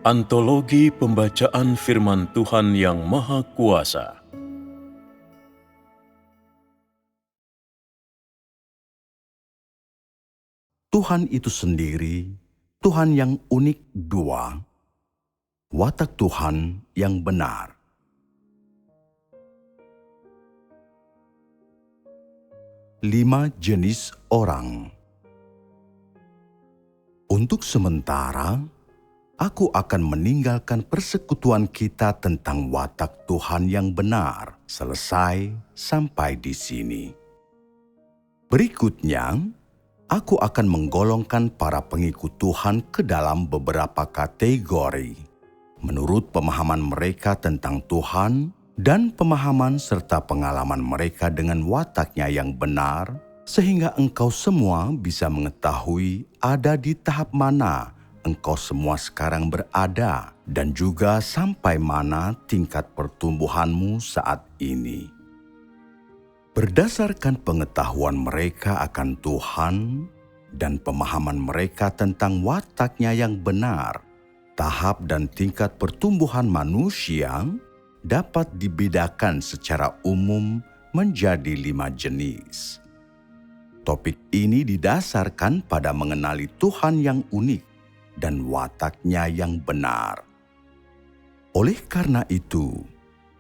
Antologi Pembacaan Firman Tuhan yang Maha Kuasa. Tuhan itu sendiri, Tuhan yang unik dua, watak Tuhan yang benar. Lima jenis orang. Untuk sementara, aku akan meninggalkan persekutuan kita tentang watak Tuhan yang benar selesai sampai di sini. Berikutnya, aku akan menggolongkan para pengikut Tuhan ke dalam beberapa kategori, menurut pemahaman mereka tentang Tuhan dan pemahaman serta pengalaman mereka dengan wataknya yang benar, sehingga engkau semua bisa mengetahui ada di tahap mana engkau semua sekarang berada dan juga sampai mana tingkat pertumbuhanmu saat ini. Berdasarkan pengetahuan mereka akan Tuhan dan pemahaman mereka tentang wataknya yang benar, tahap dan tingkat pertumbuhan manusia dapat dibedakan secara umum menjadi 5 jenis. Topik ini didasarkan pada mengenali Tuhan yang unik dan wataknya yang benar. Oleh karena itu,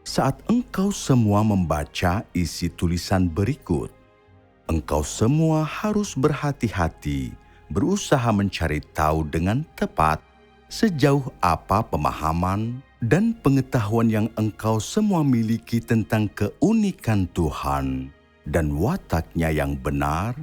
saat engkau semua membaca isi tulisan berikut, engkau semua harus berhati-hati, berusaha mencari tahu dengan tepat sejauh apa pemahaman dan pengetahuan yang engkau semua miliki tentang keunikan Tuhan dan wataknya yang benar,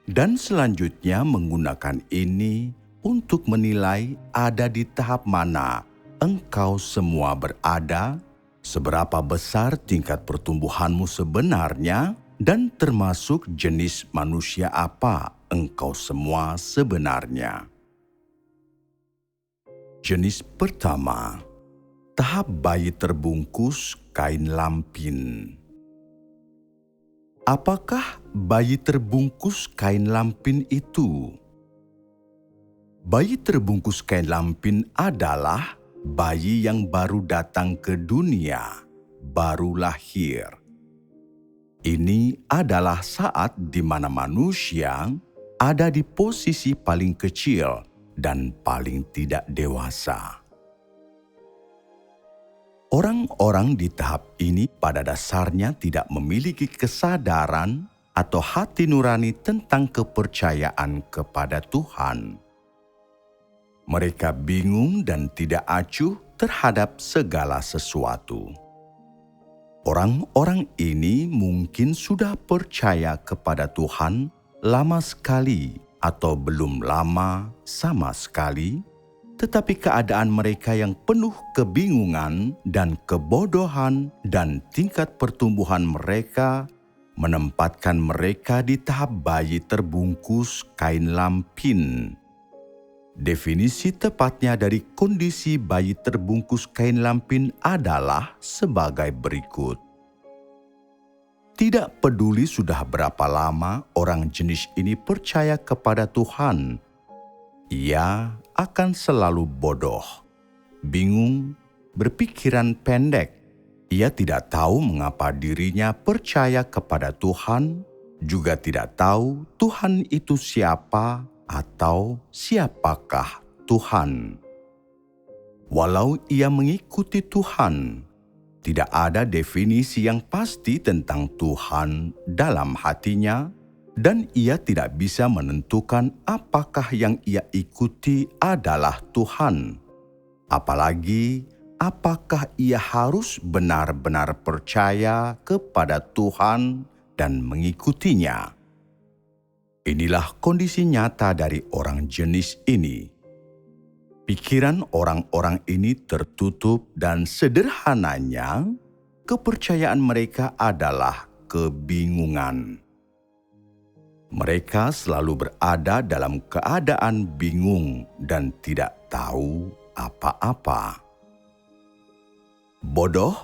dan selanjutnya menggunakan ini untuk menilai ada di tahap mana engkau semua berada, seberapa besar tingkat pertumbuhanmu sebenarnya, dan termasuk jenis manusia apa engkau semua sebenarnya. Jenis pertama, tahap bayi terbungkus kain lampin. Apakah bayi terbungkus kain lampin itu? Bayi terbungkus kain lampin adalah bayi yang baru datang ke dunia, baru lahir. Ini adalah saat di mana manusia ada di posisi paling kecil dan paling tidak dewasa. Orang-orang di tahap ini pada dasarnya tidak memiliki kesadaran atau hati nurani tentang kepercayaan kepada Tuhan. Mereka bingung dan tidak acuh terhadap segala sesuatu. Orang-orang ini mungkin sudah percaya kepada Tuhan lama sekali atau belum lama sama sekali, tetapi keadaan mereka yang penuh kebingungan dan kebodohan dan tingkat pertumbuhan mereka menempatkan mereka di tahap bayi terbungkus kain lampin. Definisi tepatnya dari kondisi bayi terbungkus kain lampin adalah sebagai berikut. Tidak peduli sudah berapa lama orang jenis ini percaya kepada Tuhan, ia akan selalu bodoh, bingung, berpikiran pendek. Ia tidak tahu mengapa dirinya percaya kepada Tuhan, juga tidak tahu Tuhan itu siapa atau siapakah Tuhan. Walau ia mengikuti Tuhan, tidak ada definisi yang pasti tentang Tuhan dalam hatinya, dan ia tidak bisa menentukan apakah yang ia ikuti adalah Tuhan. Apalagi, apakah ia harus benar-benar percaya kepada Tuhan dan mengikutinya. Inilah kondisi nyata dari orang jenis ini. Pikiran orang-orang ini tertutup dan sederhananya, kepercayaan mereka adalah kebingungan. Mereka selalu berada dalam keadaan bingung dan tidak tahu apa-apa. Bodoh,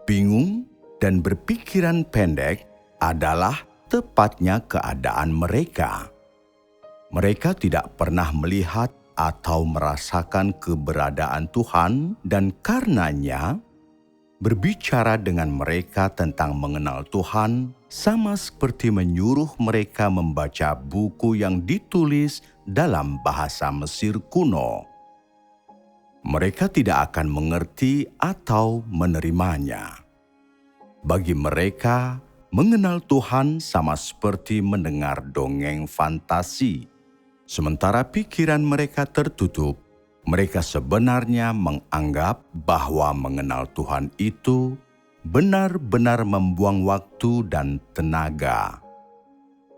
bingung, dan berpikiran pendek adalah tepatnya keadaan mereka. Mereka tidak pernah melihat atau merasakan keberadaan Tuhan, dan karenanya berbicara dengan mereka tentang mengenal Tuhan sama seperti menyuruh mereka membaca buku yang ditulis dalam bahasa Mesir kuno. Mereka tidak akan mengerti atau menerimanya. Bagi mereka, mengenal Tuhan sama seperti mendengar dongeng fantasi. Sementara pikiran mereka tertutup, mereka sebenarnya menganggap bahwa mengenal Tuhan itu benar-benar membuang waktu dan tenaga.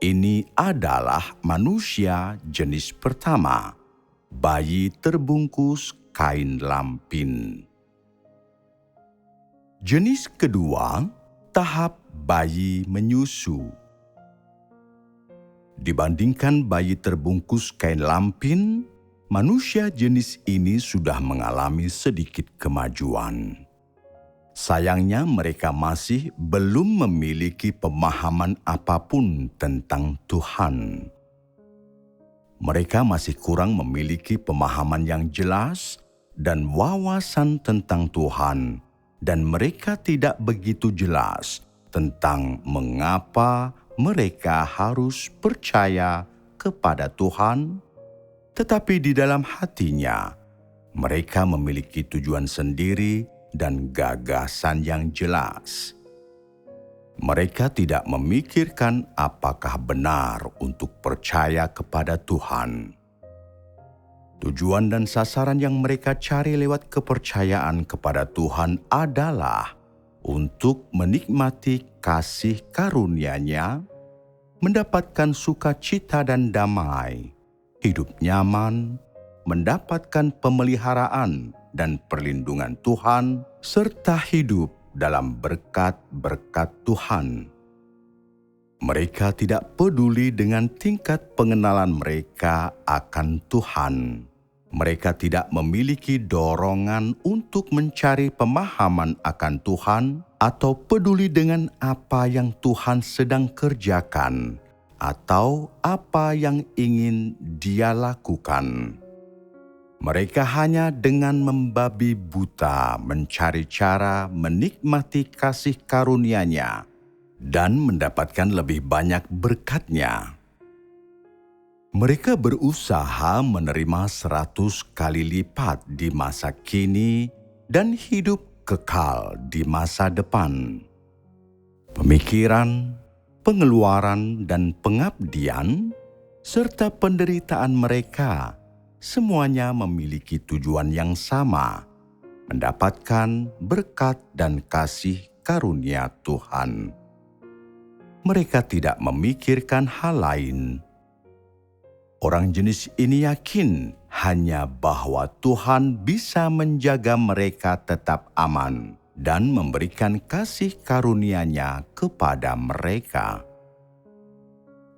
Ini adalah manusia jenis pertama, bayi terbungkus kain lampin. Jenis kedua, tahap bayi menyusu. Dibandingkan bayi terbungkus kain lampin, manusia jenis ini sudah mengalami sedikit kemajuan. Sayangnya mereka masih belum memiliki pemahaman apapun tentang Tuhan. Mereka masih kurang memiliki pemahaman yang jelas dan wawasan tentang Tuhan, dan mereka tidak begitu jelas tentang mengapa mereka harus percaya kepada Tuhan. Tetapi di dalam hatinya, mereka memiliki tujuan sendiri dan gagasan yang jelas. Mereka tidak memikirkan apakah benar untuk percaya kepada Tuhan. Tujuan dan sasaran yang mereka cari lewat kepercayaan kepada Tuhan adalah untuk menikmati kasih karunia-Nya, mendapatkan sukacita dan damai, hidup nyaman, mendapatkan pemeliharaan dan perlindungan Tuhan, serta hidup dalam berkat-berkat Tuhan. Mereka tidak peduli dengan tingkat pengenalan mereka akan Tuhan. Mereka tidak memiliki dorongan untuk mencari pemahaman akan Tuhan atau peduli dengan apa yang Tuhan sedang kerjakan atau apa yang ingin Dia lakukan. Mereka hanya dengan membabi buta mencari cara menikmati kasih karunia-Nya dan mendapatkan lebih banyak berkat-Nya. Mereka berusaha menerima 100 kali lipat di masa kini dan hidup kekal di masa depan. Pemikiran, pengeluaran, dan pengabdian, serta penderitaan mereka, semuanya memiliki tujuan yang sama, mendapatkan berkat dan kasih karunia Tuhan. Mereka tidak memikirkan hal lain. Orang jenis ini yakin hanya bahwa Tuhan bisa menjaga mereka tetap aman dan memberikan kasih karunia-Nya kepada mereka.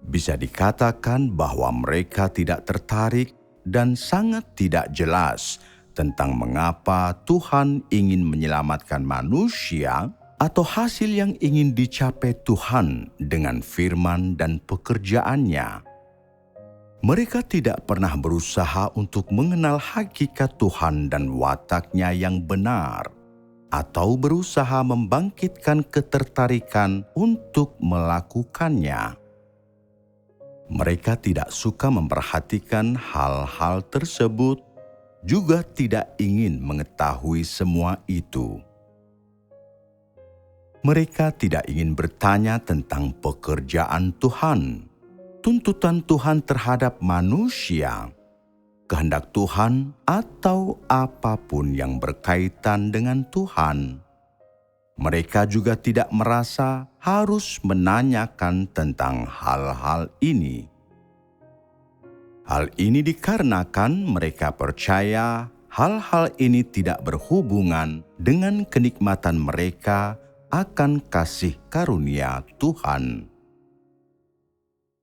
Bisa dikatakan bahwa mereka tidak tertarik dan sangat tidak jelas tentang mengapa Tuhan ingin menyelamatkan manusia atau hasil yang ingin dicapai Tuhan dengan firman dan pekerjaan-Nya. Mereka tidak pernah berusaha untuk mengenal hakikat Tuhan dan watak-Nya yang benar, atau berusaha membangkitkan ketertarikan untuk melakukannya. Mereka tidak suka memperhatikan hal-hal tersebut, juga tidak ingin mengetahui semua itu. Mereka tidak ingin bertanya tentang pekerjaan Tuhan, tuntutan Tuhan terhadap manusia, kehendak Tuhan, atau apapun yang berkaitan dengan Tuhan. Mereka juga tidak merasa harus menanyakan tentang hal-hal ini. Hal ini dikarenakan mereka percaya hal-hal ini tidak berhubungan dengan kenikmatan mereka akan kasih karunia Tuhan.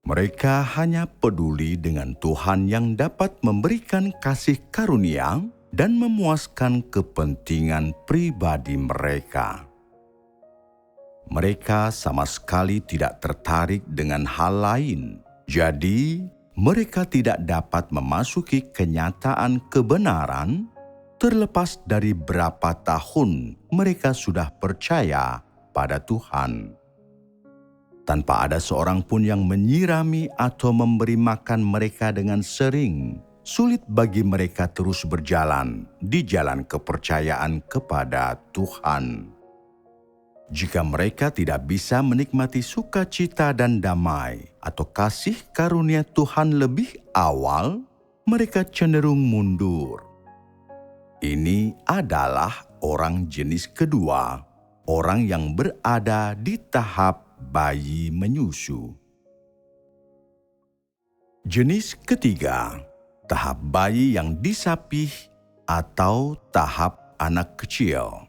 Mereka hanya peduli dengan Tuhan yang dapat memberikan kasih karunia dan memuaskan kepentingan pribadi mereka. Mereka sama sekali tidak tertarik dengan hal lain. Jadi, mereka tidak dapat memasuki kenyataan kebenaran terlepas dari berapa tahun mereka sudah percaya pada Tuhan. Tanpa ada seorang pun yang menyirami atau memberi makan mereka dengan sering, sulit bagi mereka terus berjalan di jalan kepercayaan kepada Tuhan. Jika mereka tidak bisa menikmati sukacita dan damai atau kasih karunia Tuhan lebih awal, mereka cenderung mundur. Ini adalah orang jenis kedua, orang yang berada di tahap bayi menyusu. Jenis ketiga, tahap bayi yang disapih atau tahap anak kecil.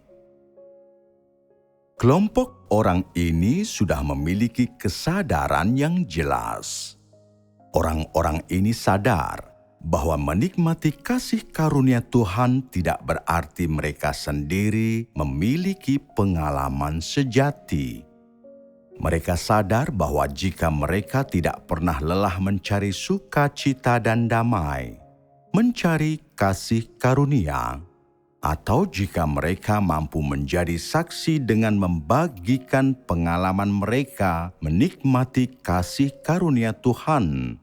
Kelompok orang ini sudah memiliki kesadaran yang jelas. Orang-orang ini sadar bahwa menikmati kasih karunia Tuhan tidak berarti mereka sendiri memiliki pengalaman sejati. Mereka sadar bahwa jika mereka tidak pernah lelah mencari sukacita dan damai, mencari kasih karunia, atau jika mereka mampu menjadi saksi dengan membagikan pengalaman mereka menikmati kasih karunia Tuhan,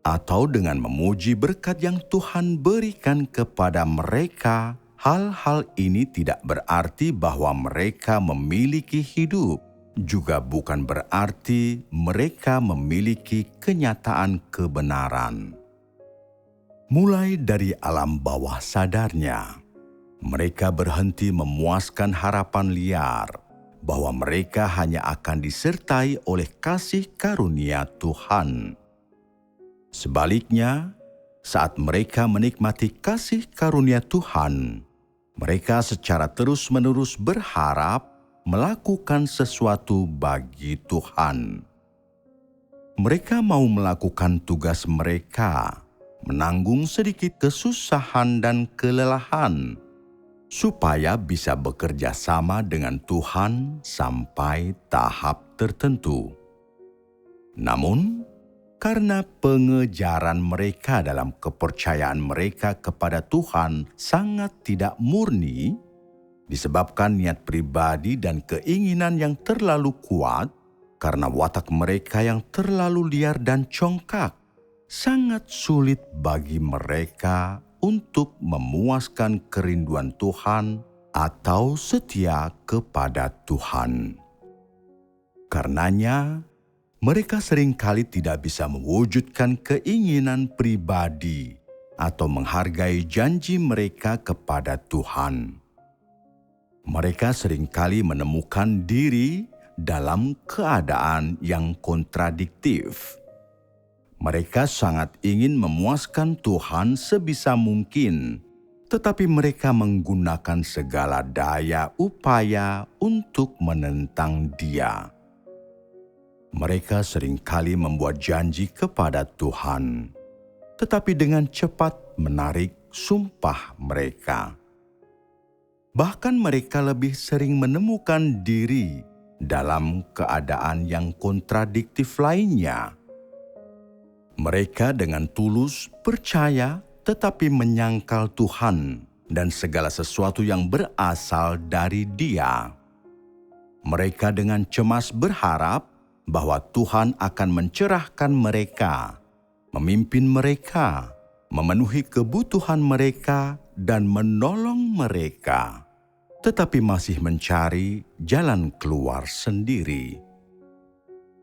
atau dengan memuji berkat yang Tuhan berikan kepada mereka, hal-hal ini tidak berarti bahwa mereka memiliki hidup. Juga bukan berarti mereka memiliki kenyataan kebenaran. Mulai dari alam bawah sadarnya, mereka berhenti memuaskan harapan liar bahwa mereka hanya akan disertai oleh kasih karunia Tuhan. Sebaliknya, saat mereka menikmati kasih karunia Tuhan, mereka secara terus-menerus berharap melakukan sesuatu bagi Tuhan. Mereka mau melakukan tugas mereka, menanggung sedikit kesusahan dan kelelahan, supaya bisa bekerja sama dengan Tuhan sampai tahap tertentu. Namun, karena pengejaran mereka dalam kepercayaan mereka kepada Tuhan sangat tidak murni, disebabkan niat pribadi dan keinginan yang terlalu kuat, karena watak mereka yang terlalu liar dan congkak, sangat sulit bagi mereka untuk memuaskan kerinduan Tuhan atau setia kepada Tuhan. Karenanya, mereka seringkali tidak bisa mewujudkan keinginan pribadi atau menghargai janji mereka kepada Tuhan. Mereka seringkali menemukan diri dalam keadaan yang kontradiktif. Mereka sangat ingin memuaskan Tuhan sebisa mungkin, tetapi mereka menggunakan segala daya upaya untuk menentang Dia. Mereka seringkali membuat janji kepada Tuhan, tetapi dengan cepat menarik sumpah mereka. Bahkan mereka lebih sering menemukan diri dalam keadaan yang kontradiktif lainnya. Mereka dengan tulus percaya tetapi menyangkal Tuhan dan segala sesuatu yang berasal dari Dia. Mereka dengan cemas berharap bahwa Tuhan akan mencerahkan mereka, memimpin mereka, memenuhi kebutuhan mereka, dan menolong mereka, tetapi masih mencari jalan keluar sendiri.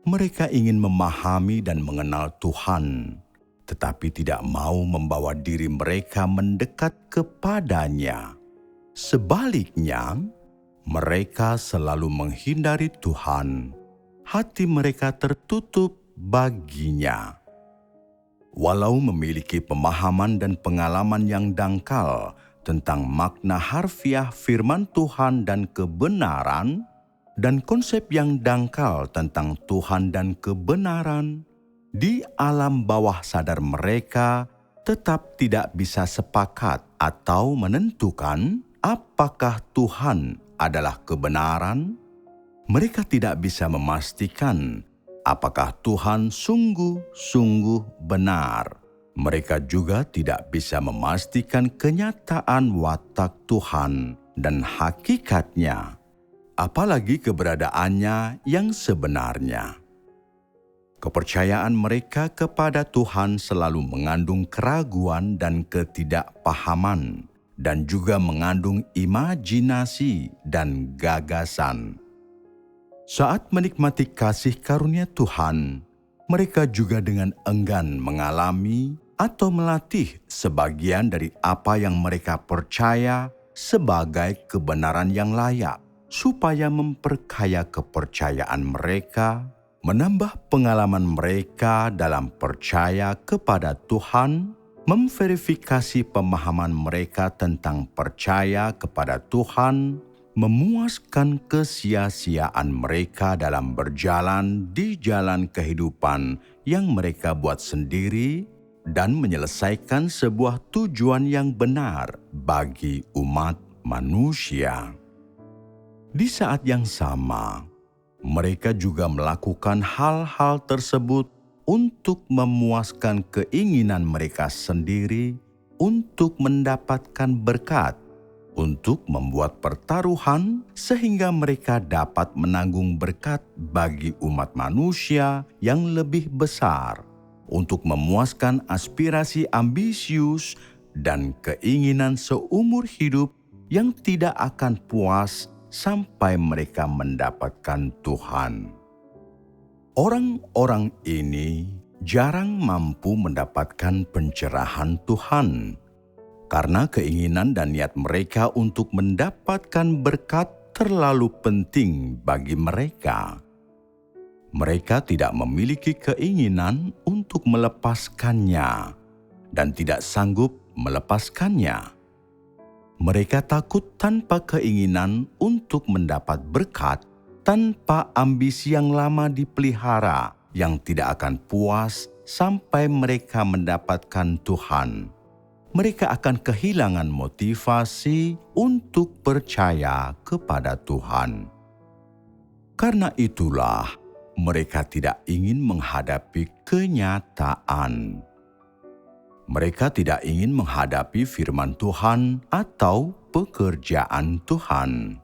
Mereka ingin memahami dan mengenal Tuhan, tetapi tidak mau membawa diri mereka mendekat kepadanya. Sebaliknya, mereka selalu menghindari Tuhan. Hati mereka tertutup baginya. Walau memiliki pemahaman dan pengalaman yang dangkal tentang makna harfiah firman Tuhan dan kebenaran, dan konsep yang dangkal tentang Tuhan dan kebenaran, di alam bawah sadar mereka tetap tidak bisa sepakat atau menentukan apakah Tuhan adalah kebenaran. Mereka tidak bisa memastikan apakah Tuhan sungguh-sungguh benar. Mereka juga tidak bisa memastikan kenyataan watak Tuhan dan hakikatnya, apalagi keberadaannya yang sebenarnya. Kepercayaan mereka kepada Tuhan selalu mengandung keraguan dan ketidakpahaman, dan juga mengandung imajinasi dan gagasan. Saat menikmati kasih karunia Tuhan, mereka juga dengan enggan mengalami atau melatih sebagian dari apa yang mereka percaya sebagai kebenaran yang layak, supaya memperkaya kepercayaan mereka, menambah pengalaman mereka dalam percaya kepada Tuhan, memverifikasi pemahaman mereka tentang percaya kepada Tuhan, memuaskan kesia-siaan mereka dalam berjalan di jalan kehidupan yang mereka buat sendiri, dan menyelesaikan sebuah tujuan yang benar bagi umat manusia. Di saat yang sama, mereka juga melakukan hal-hal tersebut untuk memuaskan keinginan mereka sendiri, untuk mendapatkan berkat, untuk membuat pertaruhan sehingga mereka dapat menanggung berkat bagi umat manusia yang lebih besar, untuk memuaskan aspirasi ambisius dan keinginan seumur hidup yang tidak akan puas sampai mereka mendapatkan Tuhan. Orang-orang ini jarang mampu mendapatkan pencerahan Tuhan, karena keinginan dan niat mereka untuk mendapatkan berkat terlalu penting bagi mereka. Mereka tidak memiliki keinginan untuk melepaskannya dan tidak sanggup melepaskannya. Mereka takut tanpa keinginan untuk mendapat berkat, tanpa ambisi yang lama dipelihara, yang tidak akan puas sampai mereka mendapatkan Tuhan. Mereka akan kehilangan motivasi untuk percaya kepada Tuhan. Karena itulah, mereka tidak ingin menghadapi kenyataan. Mereka tidak ingin menghadapi firman Tuhan atau pekerjaan Tuhan.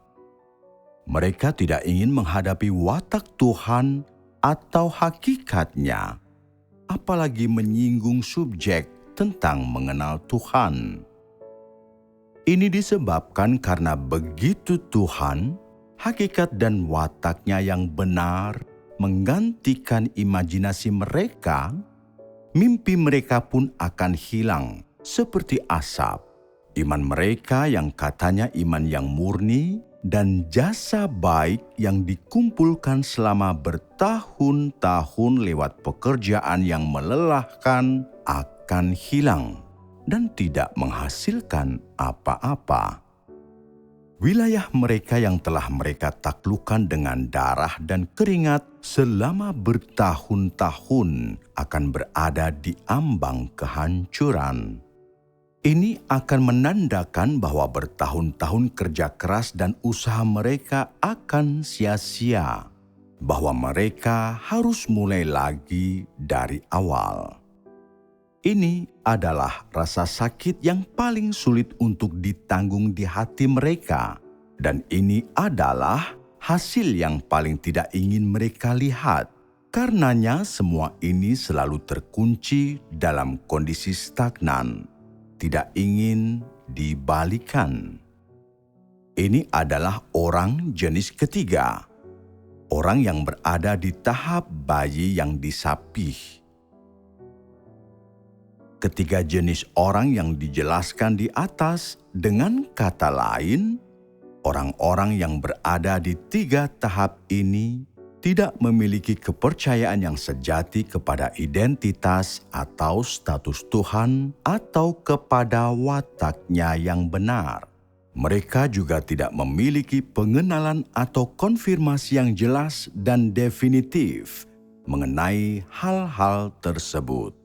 Mereka tidak ingin menghadapi watak Tuhan atau hakikatnya, apalagi menyinggung subjek tentang mengenal Tuhan. Ini disebabkan karena begitu Tuhan, hakikat dan wataknya yang benar menggantikan imajinasi mereka, mimpi mereka pun akan hilang seperti asap. Iman mereka yang katanya iman yang murni dan jasa baik yang dikumpulkan selama bertahun-tahun lewat pekerjaan yang melelahkan akan hilang dan tidak menghasilkan apa-apa. Wilayah mereka yang telah mereka taklukkan dengan darah dan keringat selama bertahun-tahun akan berada di ambang kehancuran. Ini akan menandakan bahwa bertahun-tahun kerja keras dan usaha mereka akan sia-sia, bahwa mereka harus mulai lagi dari awal. Ini adalah rasa sakit yang paling sulit untuk ditanggung di hati mereka, dan ini adalah hasil yang paling tidak ingin mereka lihat. Karenanya semua ini selalu terkunci dalam kondisi stagnan, tidak ingin dibalikan. Ini adalah orang jenis ketiga, orang yang berada di tahap bayi yang disapih. Ketiga jenis orang yang dijelaskan di atas, dengan kata lain, orang-orang yang berada di tiga tahap ini tidak memiliki kepercayaan yang sejati kepada identitas atau status Tuhan atau kepada wataknya yang benar. Mereka juga tidak memiliki pengenalan atau konfirmasi yang jelas dan definitif mengenai hal-hal tersebut.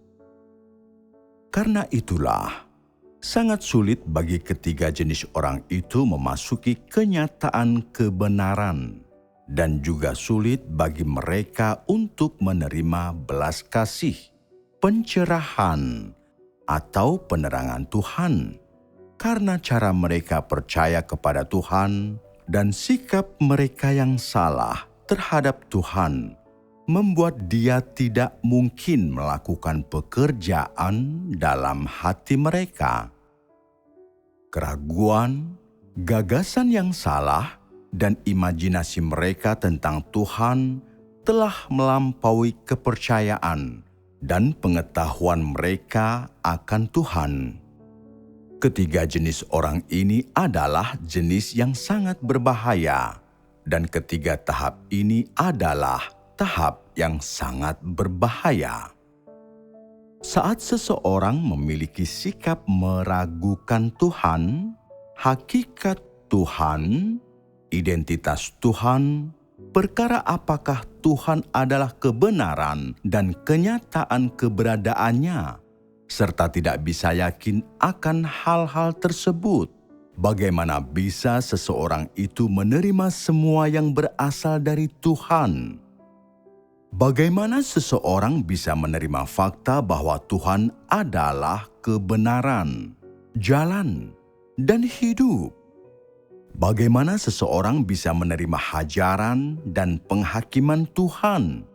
Karena itulah, sangat sulit bagi ketiga jenis orang itu memasuki kenyataan kebenaran. dan juga sulit bagi mereka untuk menerima belas kasih, pencerahan, atau penerangan Tuhan, karena cara mereka percaya kepada Tuhan dan sikap mereka yang salah terhadap Tuhan membuat Dia tidak mungkin melakukan pekerjaan dalam hati mereka. Keraguan, gagasan yang salah, dan imajinasi mereka tentang Tuhan telah melampaui kepercayaan dan pengetahuan mereka akan Tuhan. Ketiga jenis orang ini adalah jenis yang sangat berbahaya, dan ketiga tahap ini adalah tahap yang sangat berbahaya. Saat seseorang memiliki sikap meragukan Tuhan, hakikat Tuhan, identitas Tuhan, perkara apakah Tuhan adalah kebenaran dan kenyataan keberadaannya, serta tidak bisa yakin akan hal-hal tersebut, bagaimana bisa seseorang itu menerima semua yang berasal dari Tuhan? Bagaimana seseorang bisa menerima fakta bahwa Tuhan adalah kebenaran, jalan, dan hidup? Bagaimana seseorang bisa menerima hajaran dan penghakiman Tuhan?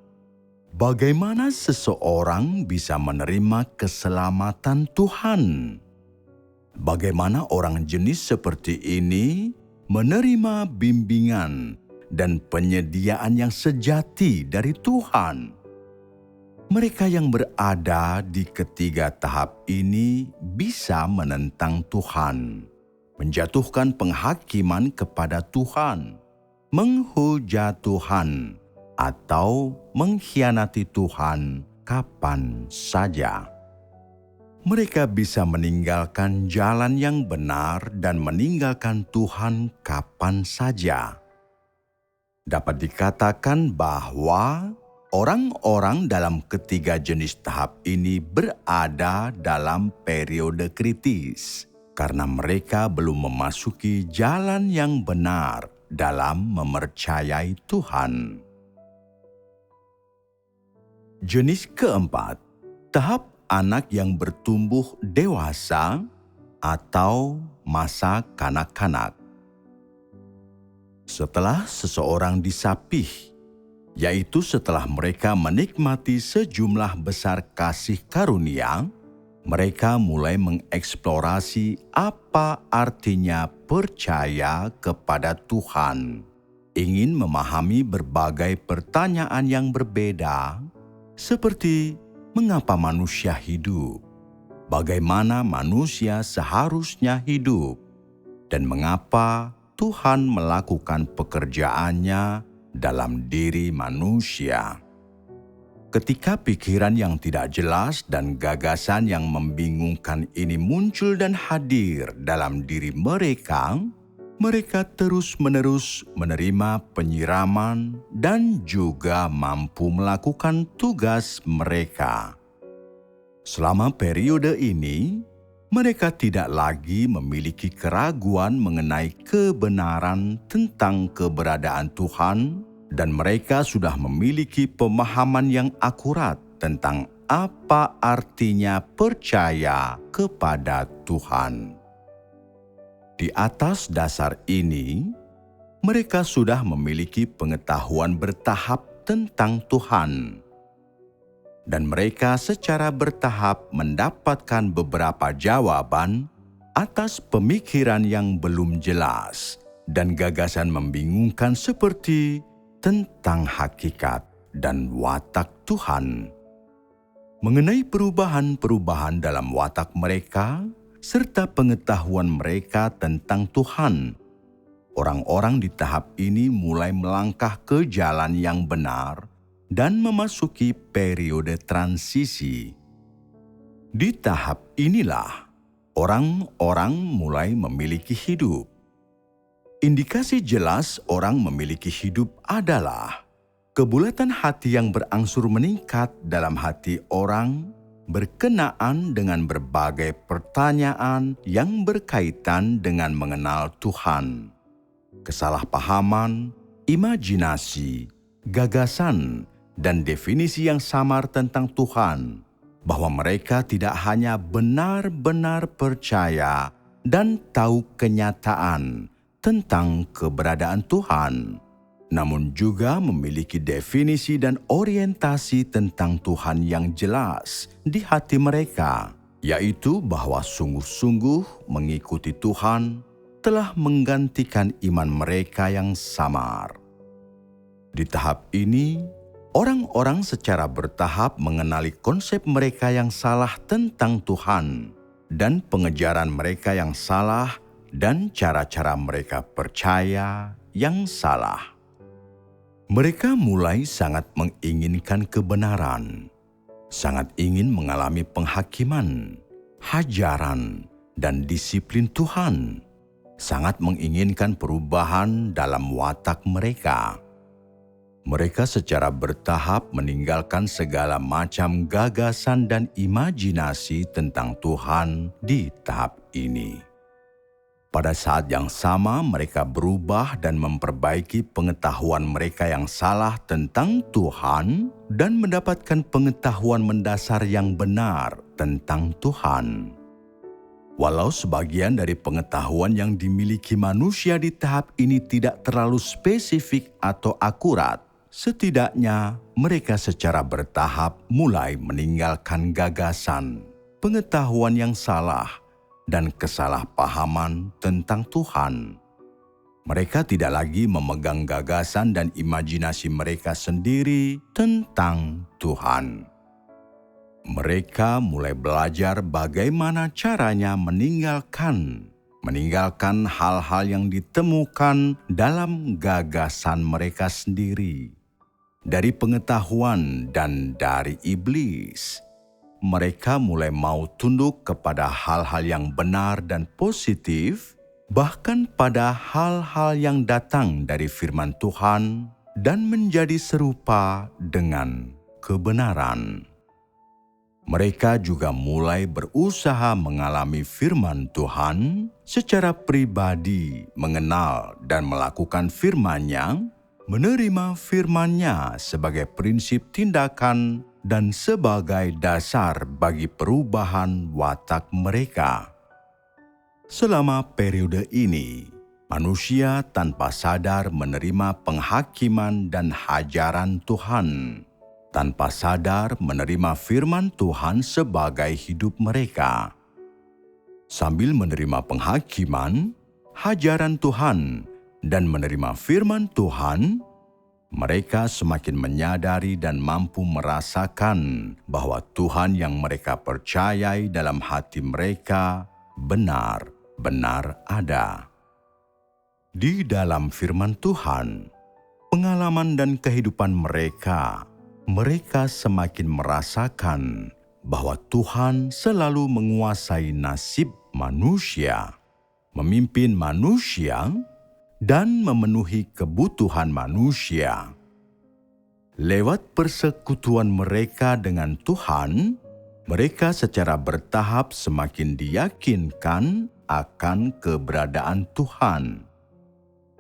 Bagaimana seseorang bisa menerima keselamatan Tuhan? Bagaimana orang jenis seperti ini menerima bimbingan dan penyediaan yang sejati dari Tuhan? Mereka yang berada di ketiga tahap ini bisa menentang Tuhan, menjatuhkan penghakiman kepada Tuhan, menghujat Tuhan, atau mengkhianati Tuhan kapan saja. Mereka bisa meninggalkan jalan yang benar dan meninggalkan Tuhan kapan saja. Dapat dikatakan bahwa orang-orang dalam ketiga jenis tahap ini berada dalam periode kritis karena mereka belum memasuki jalan yang benar dalam mempercayai Tuhan. Jenis keempat, tahap anak yang bertumbuh dewasa atau masa kanak-kanak. Setelah seseorang disapih, yaitu setelah mereka menikmati sejumlah besar kasih karunia, mereka mulai mengeksplorasi apa artinya percaya kepada Tuhan, ingin memahami berbagai pertanyaan yang berbeda, seperti mengapa manusia hidup, bagaimana manusia seharusnya hidup, dan mengapa Tuhan melakukan pekerjaannya dalam diri manusia. Ketika pikiran yang tidak jelas dan gagasan yang membingungkan ini muncul dan hadir dalam diri mereka, mereka terus-menerus menerima penyiraman dan juga mampu melakukan tugas mereka. Selama periode ini, mereka tidak lagi memiliki keraguan mengenai kebenaran tentang keberadaan Tuhan, dan mereka sudah memiliki pemahaman yang akurat tentang apa artinya percaya kepada Tuhan. Di atas dasar ini, mereka sudah memiliki pengetahuan bertahap tentang Tuhan. Dan mereka secara bertahap mendapatkan beberapa jawaban atas pemikiran yang belum jelas dan gagasan membingungkan seperti tentang hakikat dan watak Tuhan. Mengenai perubahan-perubahan dalam watak mereka serta pengetahuan mereka tentang Tuhan, orang-orang di tahap ini mulai melangkah ke jalan yang benar dan memasuki periode transisi. Di tahap inilah, orang-orang mulai memiliki hidup. Indikasi jelas orang memiliki hidup adalah kebulatan hati yang berangsur meningkat dalam hati orang berkenaan dengan berbagai pertanyaan yang berkaitan dengan mengenal Tuhan. Kesalahpahaman, imajinasi, gagasan, dan definisi yang samar tentang Tuhan, bahwa mereka tidak hanya benar-benar percaya dan tahu kenyataan tentang keberadaan Tuhan, namun juga memiliki definisi dan orientasi tentang Tuhan yang jelas di hati mereka, yaitu bahwa sungguh-sungguh mengikuti Tuhan telah menggantikan iman mereka yang samar. Di tahap ini, orang-orang secara bertahap mengenali konsep mereka yang salah tentang Tuhan dan pengejaran mereka yang salah dan cara-cara mereka percaya yang salah. Mereka mulai sangat menginginkan kebenaran, sangat ingin mengalami penghakiman, hajaran, dan disiplin Tuhan, sangat menginginkan perubahan dalam watak mereka. Mereka secara bertahap meninggalkan segala macam gagasan dan imajinasi tentang Tuhan di tahap ini. Pada saat yang sama, mereka berubah dan memperbaiki pengetahuan mereka yang salah tentang Tuhan dan mendapatkan pengetahuan mendasar yang benar tentang Tuhan. Walau sebagian dari pengetahuan yang dimiliki manusia di tahap ini tidak terlalu spesifik atau akurat, setidaknya mereka secara bertahap mulai meninggalkan gagasan, pengetahuan yang salah, dan kesalahpahaman tentang Tuhan. Mereka tidak lagi memegang gagasan dan imajinasi mereka sendiri tentang Tuhan. Mereka mulai belajar bagaimana caranya meninggalkan hal-hal yang ditemukan dalam gagasan mereka sendiri, dari pengetahuan dan dari iblis. Mereka mulai mau tunduk kepada hal-hal yang benar dan positif, bahkan pada hal-hal yang datang dari firman Tuhan dan menjadi serupa dengan kebenaran. Mereka juga mulai berusaha mengalami firman Tuhan secara pribadi, mengenal dan melakukan firman-Nya, menerima firman-Nya sebagai prinsip tindakan dan sebagai dasar bagi perubahan watak mereka. Selama periode ini, manusia tanpa sadar menerima penghakiman dan hajaran Tuhan, tanpa sadar menerima firman Tuhan sebagai hidup mereka. Sambil menerima penghakiman, hajaran Tuhan, dan menerima firman Tuhan, mereka semakin menyadari dan mampu merasakan bahwa Tuhan yang mereka percayai dalam hati mereka benar-benar ada. Di dalam firman Tuhan, pengalaman dan kehidupan mereka semakin merasakan bahwa Tuhan selalu menguasai nasib manusia, memimpin manusia, dan memenuhi kebutuhan manusia. Lewat persekutuan mereka dengan Tuhan, mereka secara bertahap semakin diyakinkan akan keberadaan Tuhan.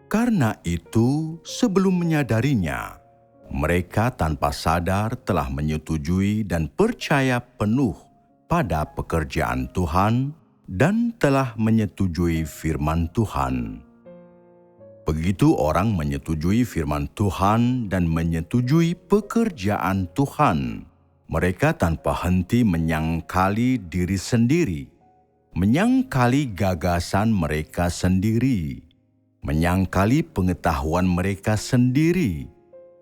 Karena itu, sebelum menyadarinya, mereka tanpa sadar telah menyetujui dan percaya penuh pada pekerjaan Tuhan dan telah menyetujui firman Tuhan. Begitu orang menyetujui firman Tuhan dan menyetujui pekerjaan Tuhan, mereka tanpa henti menyangkali diri sendiri, menyangkali gagasan mereka sendiri, menyangkali pengetahuan mereka sendiri,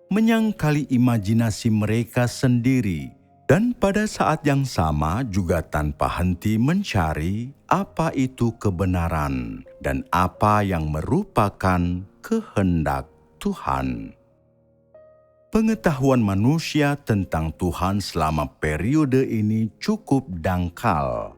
menyangkali imajinasi mereka sendiri, dan pada saat yang sama juga tanpa henti mencari apa itu kebenaran dan apa yang merupakan kehendak Tuhan. Pengetahuan manusia tentang Tuhan selama periode ini cukup dangkal.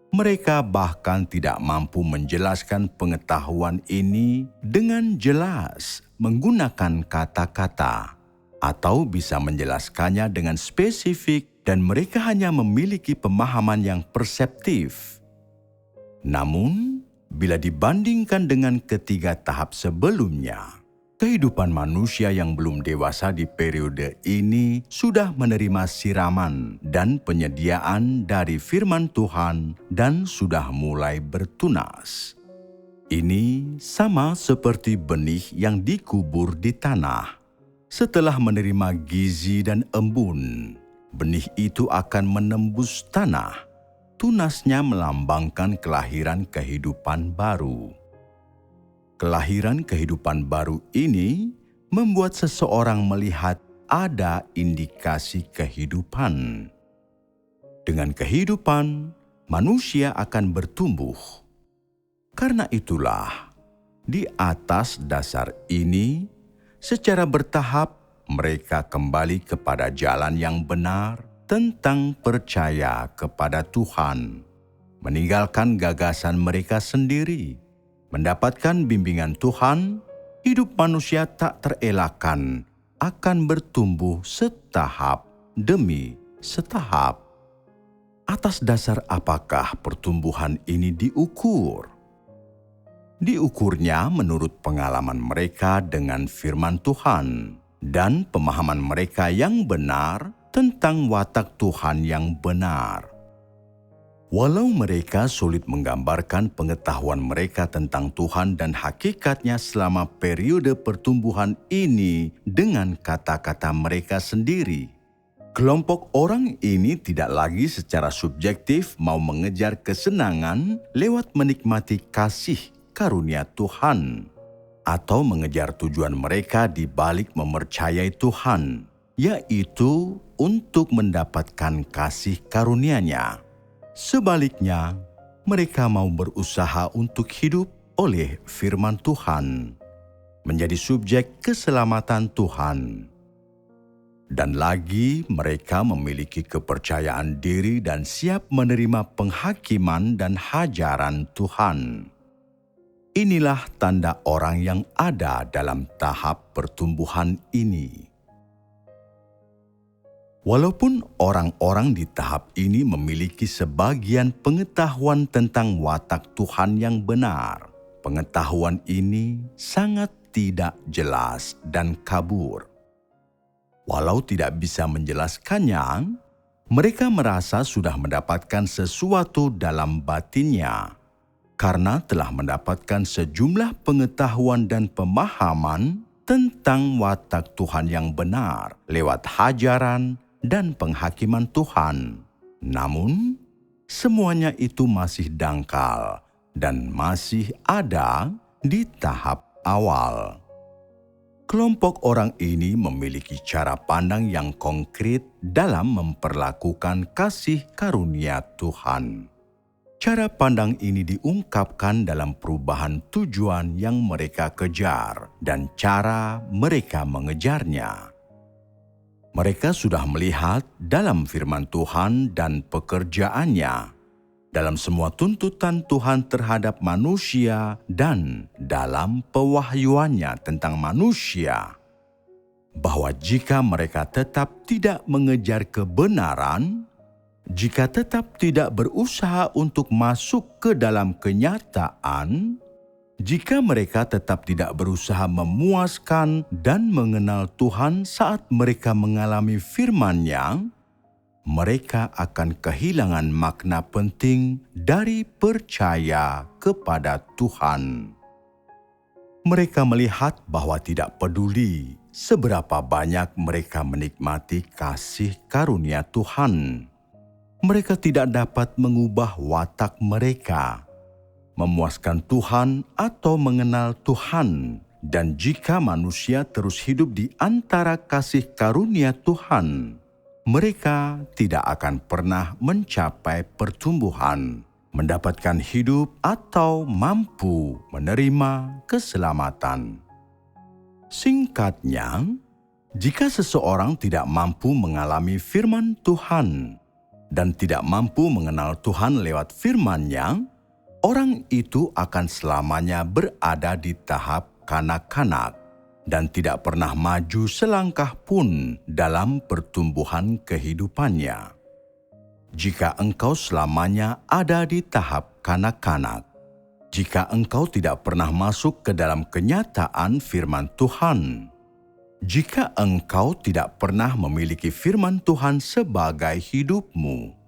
Mereka bahkan tidak mampu menjelaskan pengetahuan ini dengan jelas menggunakan kata-kata, atau bisa menjelaskannya dengan spesifik, dan mereka hanya memiliki pemahaman yang perseptif. Namun, bila dibandingkan dengan ketiga tahap sebelumnya, Kehidupan manusia yang belum dewasa di periode ini sudah menerima siraman dan penyediaan dari firman Tuhan dan sudah mulai bertunas. Ini sama seperti benih yang dikubur di tanah. Setelah menerima gizi dan embun, benih itu akan menembus tanah. Tunasnya melambangkan kelahiran kehidupan baru. Kelahiran kehidupan baru ini membuat seseorang melihat ada indikasi kehidupan. Dengan kehidupan, manusia akan bertumbuh. Karena itulah, di atas dasar ini, secara bertahap mereka kembali kepada jalan yang benar tentang percaya kepada Tuhan, meninggalkan gagasan mereka sendiri. Mendapatkan bimbingan Tuhan, hidup manusia tak terelakkan akan bertumbuh setahap demi setahap. Atas dasar apakah pertumbuhan ini diukur? Diukurnya menurut pengalaman mereka dengan firman Tuhan dan pemahaman mereka yang benar tentang watak Tuhan yang benar. Walau mereka sulit menggambarkan pengetahuan mereka tentang Tuhan dan hakikatnya selama periode pertumbuhan ini dengan kata-kata mereka sendiri, kelompok orang ini tidak lagi secara subjektif mau mengejar kesenangan lewat menikmati kasih karunia Tuhan, atau mengejar tujuan mereka di balik mempercayai Tuhan, yaitu untuk mendapatkan kasih karunia-Nya. Sebaliknya, mereka mau berusaha untuk hidup oleh firman Tuhan, menjadi subjek keselamatan Tuhan. Dan lagi mereka memiliki kepercayaan diri dan siap menerima penghakiman dan hajaran Tuhan. Inilah tanda orang yang ada dalam tahap pertumbuhan ini. Walaupun orang-orang di tahap ini memiliki sebagian pengetahuan tentang watak Tuhan yang benar, pengetahuan ini sangat tidak jelas dan kabur. Walau tidak bisa menjelaskannya, mereka merasa sudah mendapatkan sesuatu dalam batinnya, karena telah mendapatkan sejumlah pengetahuan dan pemahaman tentang watak Tuhan yang benar lewat hajaran dan penghakiman Tuhan. Namun, semuanya itu masih dangkal dan masih ada di tahap awal. Kelompok orang ini memiliki cara pandang yang konkret dalam memperlakukan kasih karunia Tuhan. Cara pandang ini diungkapkan dalam perubahan tujuan yang mereka kejar dan cara mereka mengejarnya. Mereka sudah melihat dalam firman Tuhan dan pekerjaannya, dalam semua tuntutan Tuhan terhadap manusia dan dalam pewahyuannya tentang manusia, bahwa jika mereka tetap tidak mengejar kebenaran, jika tetap tidak berusaha untuk masuk ke dalam kenyataan, jika mereka tetap tidak berusaha memuaskan dan mengenal Tuhan saat mereka mengalami firman-Nya, mereka akan kehilangan makna penting dari percaya kepada Tuhan. Mereka melihat bahwa tidak peduli seberapa banyak mereka menikmati kasih karunia Tuhan, mereka tidak dapat mengubah watak mereka, memuaskan Tuhan atau mengenal Tuhan. Dan jika manusia terus hidup di antara kasih karunia Tuhan, mereka tidak akan pernah mencapai pertumbuhan, mendapatkan hidup atau mampu menerima keselamatan. Singkatnya, jika seseorang tidak mampu mengalami firman Tuhan dan tidak mampu mengenal Tuhan lewat firman-Nya, orang itu akan selamanya berada di tahap kanak-kanak dan tidak pernah maju selangkah pun dalam pertumbuhan kehidupannya. Jika engkau selamanya ada di tahap kanak-kanak, jika engkau tidak pernah masuk ke dalam kenyataan firman Tuhan. Jika engkau tidak pernah memiliki firman Tuhan sebagai hidupmu.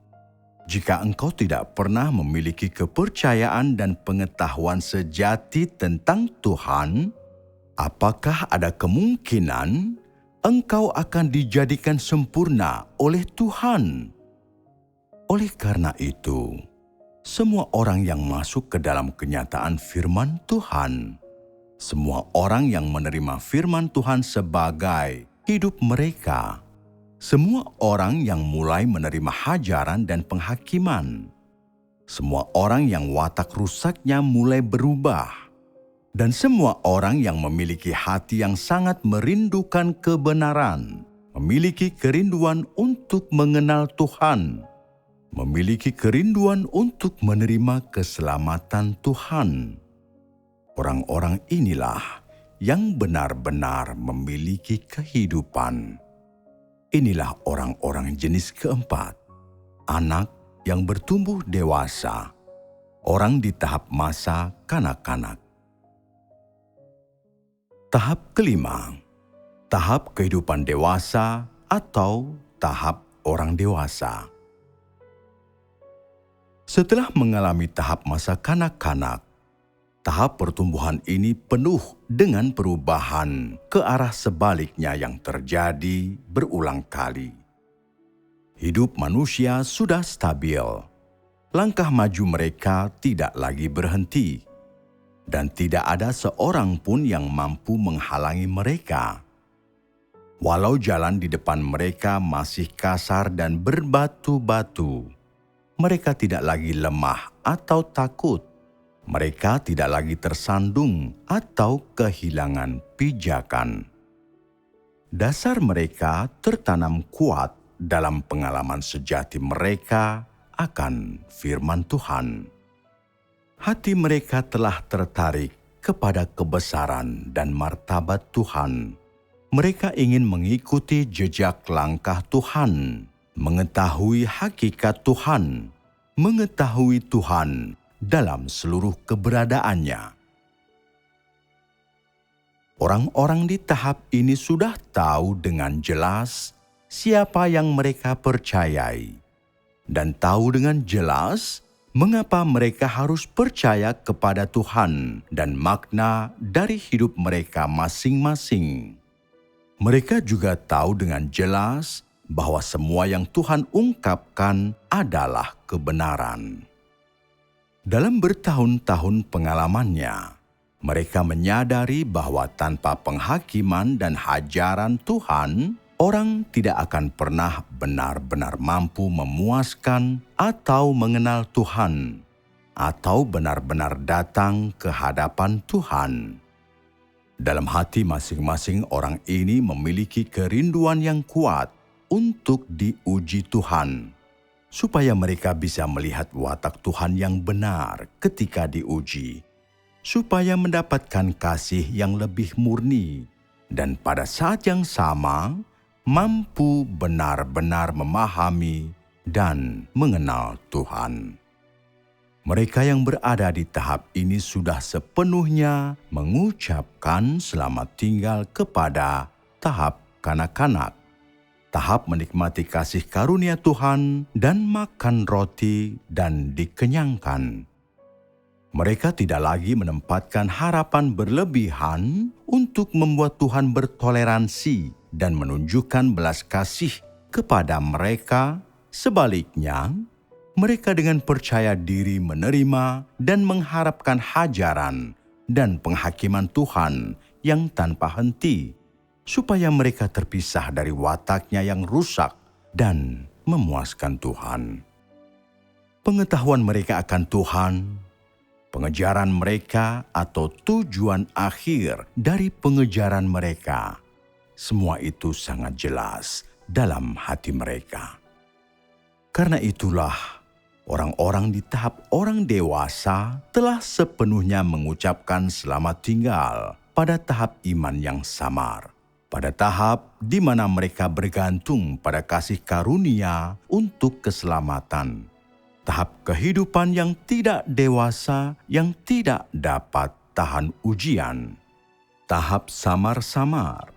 Jika engkau tidak pernah memiliki kepercayaan dan pengetahuan sejati tentang Tuhan, apakah ada kemungkinan engkau akan dijadikan sempurna oleh Tuhan? Oleh karena itu, semua orang yang masuk ke dalam kenyataan firman Tuhan, semua orang yang menerima firman Tuhan sebagai hidup mereka, semua orang yang mulai menerima hajaran dan penghakiman, semua orang yang watak rusaknya mulai berubah, dan semua orang yang memiliki hati yang sangat merindukan kebenaran, memiliki kerinduan untuk mengenal Tuhan, memiliki kerinduan untuk menerima keselamatan Tuhan. Orang-orang inilah yang benar-benar memiliki kehidupan. Inilah orang-orang jenis keempat, anak yang bertumbuh dewasa, orang di tahap masa kanak-kanak. Tahap kelima, tahap kehidupan dewasa atau tahap orang dewasa. Setelah mengalami tahap masa kanak-kanak, tahap pertumbuhan ini penuh dengan perubahan ke arah sebaliknya yang terjadi berulang kali. Hidup manusia sudah stabil. Langkah maju mereka tidak lagi berhenti. Dan tidak ada seorang pun yang mampu menghalangi mereka. Walau jalan di depan mereka masih kasar dan berbatu-batu, mereka tidak lagi lemah atau takut. Mereka tidak lagi tersandung atau kehilangan pijakan. Dasar mereka tertanam kuat dalam pengalaman sejati mereka akan firman Tuhan. Hati mereka telah tertarik kepada kebesaran dan martabat Tuhan. Mereka ingin mengikuti jejak langkah Tuhan, mengetahui hakikat Tuhan, mengetahui Tuhan dalam seluruh keberadaannya. Orang-orang di tahap ini sudah tahu dengan jelas siapa yang mereka percayai, dan tahu dengan jelas mengapa mereka harus percaya kepada Tuhan dan makna dari hidup mereka masing-masing. Mereka juga tahu dengan jelas bahwa semua yang Tuhan ungkapkan adalah kebenaran. Dalam bertahun-tahun pengalamannya, mereka menyadari bahwa tanpa penghakiman dan hajaran Tuhan, orang tidak akan pernah benar-benar mampu memuaskan atau mengenal Tuhan, atau benar-benar datang ke hadapan Tuhan. Dalam hati masing-masing orang ini memiliki kerinduan yang kuat untuk diuji Tuhan, supaya mereka bisa melihat watak Tuhan yang benar ketika diuji, supaya mendapatkan kasih yang lebih murni, dan pada saat yang sama mampu benar-benar memahami dan mengenal Tuhan. Mereka yang berada di tahap ini sudah sepenuhnya mengucapkan selamat tinggal kepada tahap kanak-kanak, tahap menikmati kasih karunia Tuhan dan makan roti dan dikenyangkan. Mereka tidak lagi menempatkan harapan berlebihan untuk membuat Tuhan bertoleransi dan menunjukkan belas kasih kepada mereka. Sebaliknya, mereka dengan percaya diri menerima dan mengharapkan hajaran dan penghakiman Tuhan yang tanpa henti, supaya mereka terpisah dari wataknya yang rusak dan memuaskan Tuhan. Pengetahuan mereka akan Tuhan, pengejaran mereka atau tujuan akhir dari pengejaran mereka, semua itu sangat jelas dalam hati mereka. Karena itulah, orang-orang di tahap orang dewasa telah sepenuhnya mengucapkan selamat tinggal pada tahap iman yang samar, pada tahap di mana mereka bergantung pada kasih karunia untuk keselamatan, Tahap kehidupan yang tidak dewasa, yang tidak dapat tahan ujian. Tahap samar-samar,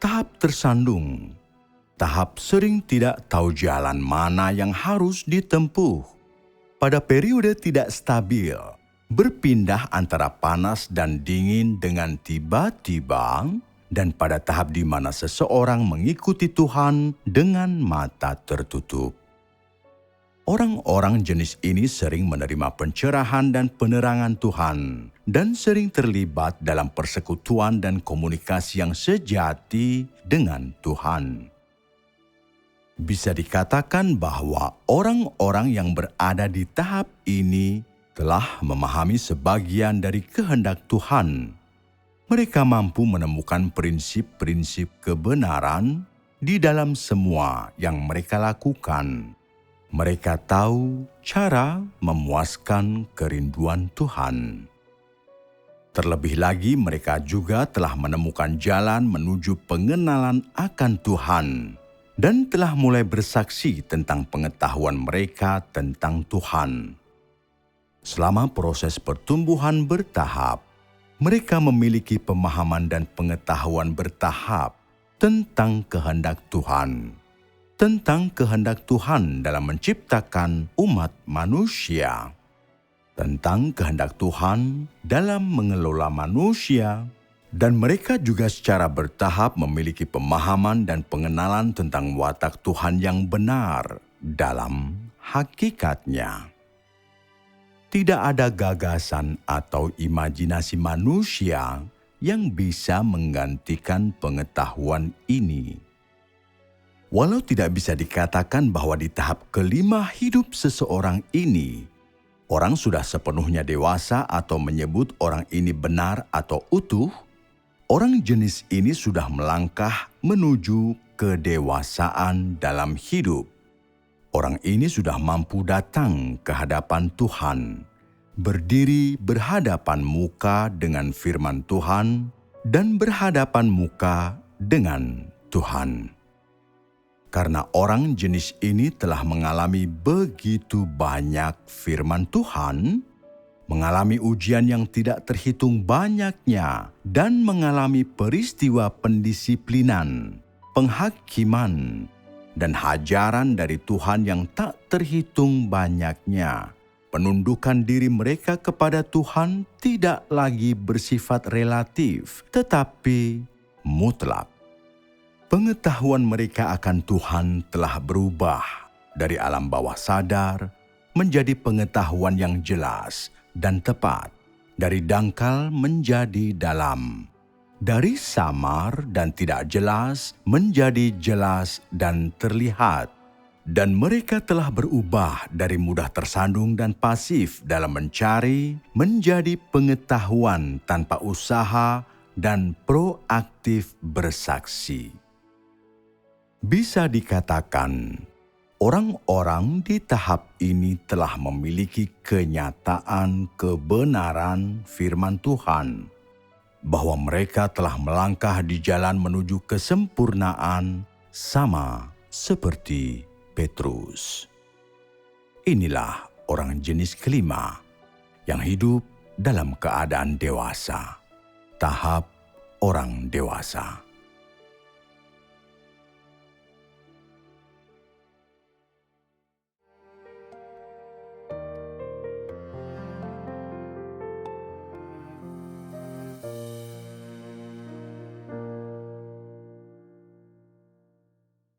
tahap tersandung, tahap sering tidak tahu jalan mana yang harus ditempuh. Pada periode tidak stabil, berpindah antara panas dan dingin dengan tiba-tiba, dan pada tahap di mana seseorang mengikuti Tuhan dengan mata tertutup. Orang-orang jenis ini sering menerima pencerahan dan penerangan Tuhan dan sering terlibat dalam persekutuan dan komunikasi yang sejati dengan Tuhan. Bisa dikatakan bahwa orang-orang yang berada di tahap ini telah memahami sebagian dari kehendak Tuhan. Mereka mampu menemukan prinsip-prinsip kebenaran di dalam semua yang mereka lakukan. Mereka tahu cara memuaskan kerinduan Tuhan. Terlebih lagi, mereka juga telah menemukan jalan menuju pengenalan akan Tuhan dan telah mulai bersaksi tentang pengetahuan mereka tentang Tuhan. Selama proses pertumbuhan bertahap, mereka memiliki pemahaman dan pengetahuan bertahap tentang kehendak Tuhan. Tentang kehendak Tuhan dalam menciptakan umat manusia, tentang kehendak Tuhan dalam mengelola manusia, dan mereka juga secara bertahap memiliki pemahaman dan pengenalan tentang watak Tuhan yang benar dalam hakikatnya. Tidak ada gagasan atau imajinasi manusia yang bisa menggantikan pengetahuan ini. Walau tidak bisa dikatakan bahwa di tahap kelima hidup seseorang ini, orang sudah sepenuhnya dewasa atau menyebut orang ini benar atau utuh, orang jenis ini sudah melangkah menuju kedewasaan dalam hidup. Orang ini sudah mampu datang ke hadapan Tuhan, berdiri berhadapan muka dengan firman Tuhan, dan berhadapan muka dengan Tuhan. Karena orang jenis ini telah mengalami begitu banyak firman Tuhan, mengalami ujian yang tidak terhitung banyaknya, dan mengalami peristiwa pendisiplinan, penghakiman, dan hajaran dari Tuhan yang tak terhitung banyaknya. Penundukan diri mereka kepada Tuhan tidak lagi bersifat relatif, tetapi mutlak. Pengetahuan mereka akan Tuhan telah berubah dari alam bawah sadar menjadi pengetahuan yang jelas dan tepat, dari dangkal menjadi dalam, dari samar dan tidak jelas menjadi jelas dan terlihat, dan mereka telah berubah dari mudah tersandung dan pasif dalam mencari menjadi pengetahuan tanpa usaha dan proaktif bersaksi. Bisa dikatakan, orang-orang di tahap ini telah memiliki kenyataan kebenaran firman Tuhan, bahwa mereka telah melangkah di jalan menuju kesempurnaan sama seperti Petrus. Inilah orang jenis kelima yang hidup dalam keadaan dewasa, tahap orang dewasa.